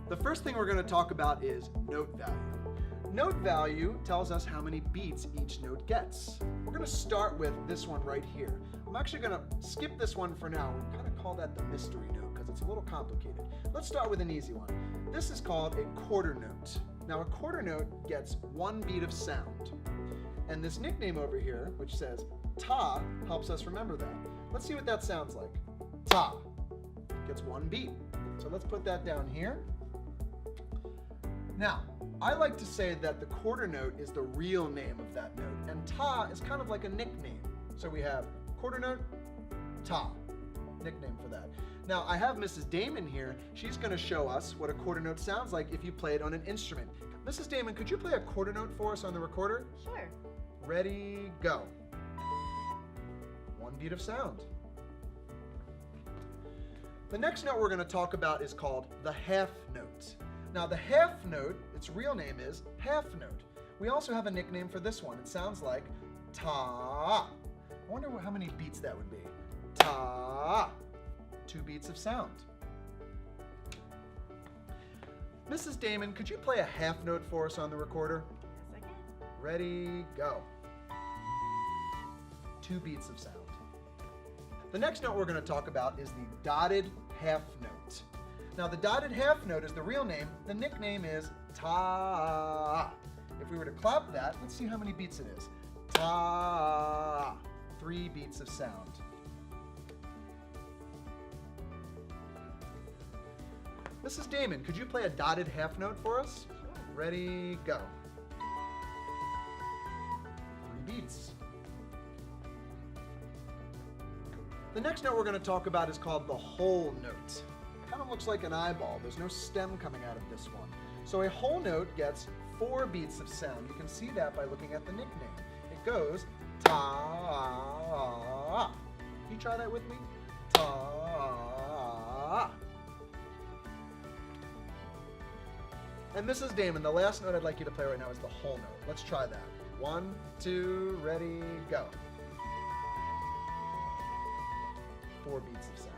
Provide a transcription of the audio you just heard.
The first thing we're going to talk about is note value. Note value tells us how many beats each note gets. We're going to start with this one right here. I'm actually going to skip this one for now. We kind of call that the mystery note because it's a little complicated. Let's start with an easy one. This is called a quarter note. Now a quarter note gets 1 beat of sound. And this nickname over here, which says ta, helps us remember that. Let's see what that sounds like. Ta gets 1 beat. So let's put that down here. Now, I like to say that the quarter note is the real name of that note, and ta is kind of like a nickname. So we have quarter note, ta, nickname for that. Now, I have Mrs. Damon here. She's going to show us what a quarter note sounds like if you play it on an instrument. Mrs. Damon, could you play a quarter note for us on the recorder? Sure. Ready, go. 1 beat of sound. The next note we're going to talk about is called the half note. Now the half note, its real name is half note. We also have a nickname for this one. It sounds like ta. I wonder how many beats that would be. Ta. 2 beats of sound. Mrs. Damon, could you play a half note for us on the recorder? Yes, I can. Ready, go. 2 beats of sound. The next note we're going to talk about is the dotted half note. Now the dotted half note is the real name. The nickname is ta. If we were to clap that, let's see how many beats it is. Ta. 3 beats of sound. Mrs. Damon, could you play a dotted half note for us? Sure. Ready, go. 3 beats. The next note we're going to talk about is called the whole note. Kind of looks like an eyeball. There's no stem coming out of this one. So a whole note gets 4 beats of sound. You can see that by looking at the nickname. It goes ta. Can you try that with me? Ta. And Mrs. Damon, the last note I'd like you to play right now is the whole note. Let's try that. 1, 2, ready, go. 4 beats of sound.